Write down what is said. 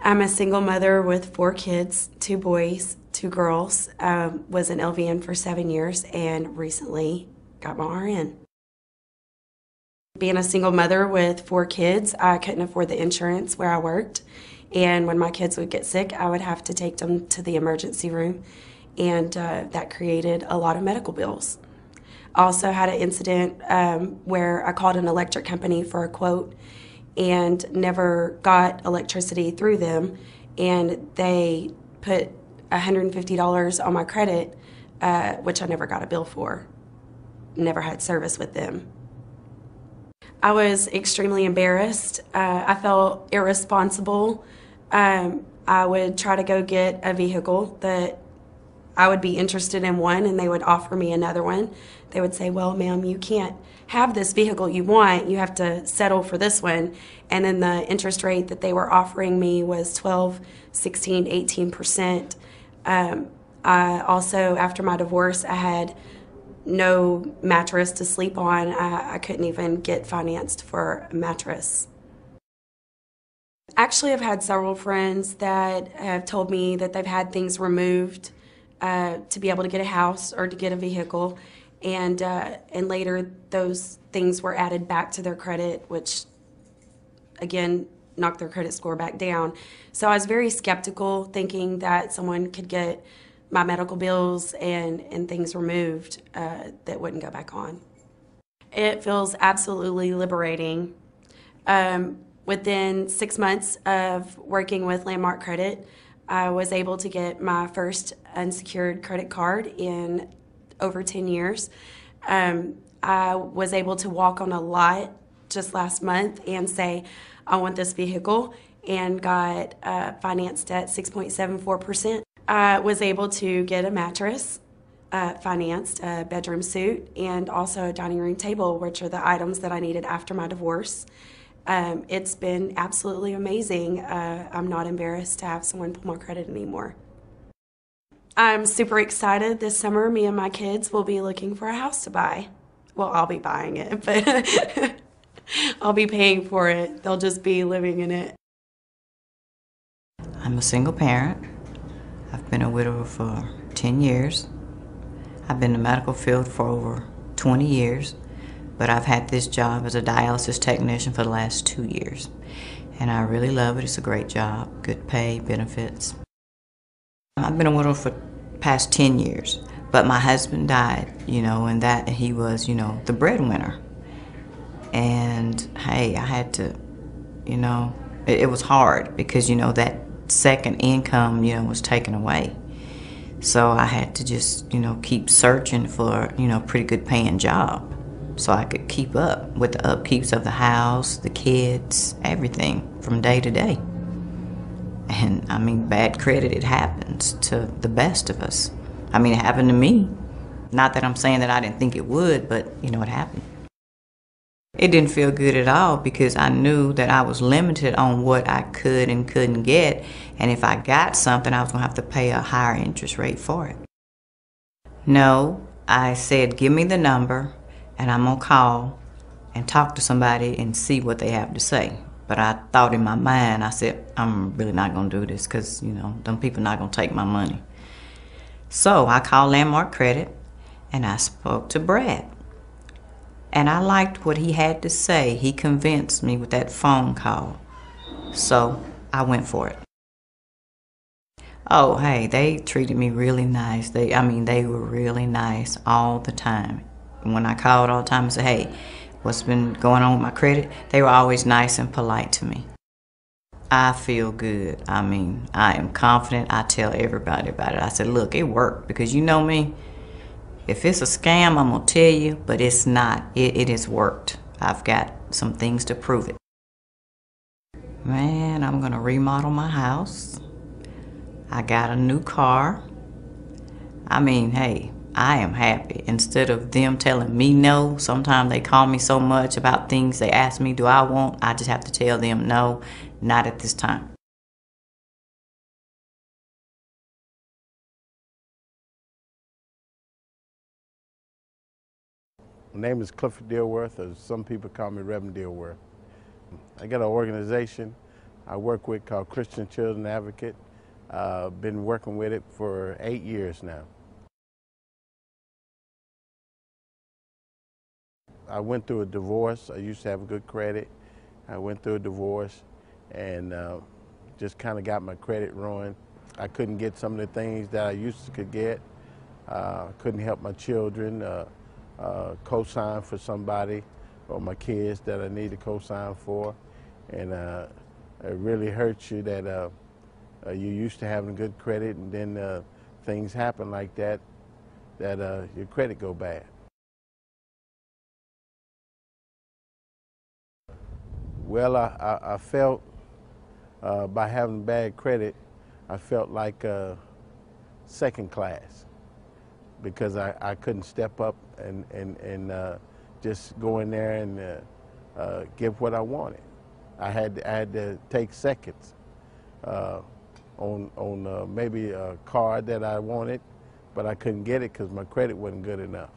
I'm a single mother with 4 kids, 2 boys, 2 girls. Was an LVN for 7 years and recently got my RN. Being a single mother with 4 kids, I couldn't afford the insurance where I worked. And when my kids would get sick, I would have to take them to the emergency room. And that created a lot of medical bills. I also had an incident where I called an electric company for a quote and never got electricity through them, and they put $150 on my credit, which I never got a bill for. Never had service with them. I was extremely embarrassed. I felt irresponsible. I would try to go get a vehicle that I would be interested in one, and they would offer me another one. They would say, well, ma'am, you can't have this vehicle you want. You have to settle for this one. And then the interest rate that they were offering me was 12, 16, 18%. I also, after my divorce, I had no mattress to sleep on. I couldn't even get financed for a mattress. Actually, I've had several friends that have told me that they've had things removed to be able to get a house or to get a vehicle, and later those things were added back to their credit, which again knocked their credit score back down. So I was very skeptical, thinking that someone could get my medical bills and things removed that wouldn't go back on. It feels absolutely liberating. Within 6 months of working with Landmark Credit, I was able to get my first unsecured credit card in over 10 years. I was able to walk on a lot just last month and say, I want this vehicle, and got financed at 6.74%. I was able to get a mattress financed, a bedroom suite, and also a dining room table, which are the items that I needed after my divorce. It's been absolutely amazing. I'm not embarrassed to have someone pull my credit anymore. I'm super excited. This summer, me and my kids will be looking for a house to buy. Well, I'll be buying it, but I'll be paying for it. They'll just be living in it. I'm a single parent. I've been a widower for 10 years. I've been in the medical field for over 20 years. But I've had this job as a dialysis technician for the last 2 years. And I really love it. It's a great job, good pay, benefits. I've been a widow for the past 10 years. But my husband died, and that he was, the breadwinner. And hey, I had to, it was hard because, that second income, was taken away. So I had to just, keep searching for, a pretty good paying job, so I could keep up with the upkeeps of the house, the kids, everything from day to day. And I mean, bad credit, it happens to the best of us. I mean, it happened to me. Not that I'm saying that I didn't think it would, but it happened. It didn't feel good at all because I knew that I was limited on what I could and couldn't get. And if I got something, I was gonna have to pay a higher interest rate for it. No, I said, give me the number, and I'm gonna call and talk to somebody and see what they have to say. But I thought in my mind, I said, I'm really not gonna do this because, them people not gonna take my money. So I called Landmark Credit and I spoke to Brad. And I liked what he had to say. He convinced me with that phone call. So I went for it. Oh, hey, they treated me really nice. They were really nice all the time. When I called all the time and said, hey, what's been going on with my credit? They were always nice and polite to me. I feel good. I am confident. I tell everybody about it. I said, look, it worked because you know me. If it's a scam, I'm going to tell you, but it's not. It has worked. I've got some things to prove it. Man, I'm going to remodel my house. I got a new car. Hey, I am happy. Instead of them telling me no, sometimes they call me so much about things they ask me, do I want? I just have to tell them no, not at this time. My name is Clifford Dilworth, or some people call me Reverend Dilworth. I got an organization I work with called Christian Children Advocate. Been working with it for 8 years now. I went through a divorce. I used to have good credit. I went through a divorce and just kind of got my credit ruined. I couldn't get some of the things that I used to could get. Couldn't help my children, co-sign for somebody, or my kids that I need to co-sign for. And it really hurts you that you're used to having good credit, and then things happen like that, your credit go bad. Well, I felt by having bad credit, I felt like second class, because I couldn't step up and just go in there and give what I wanted. I had to take seconds on maybe a car that I wanted, but I couldn't get it because my credit wasn't good enough.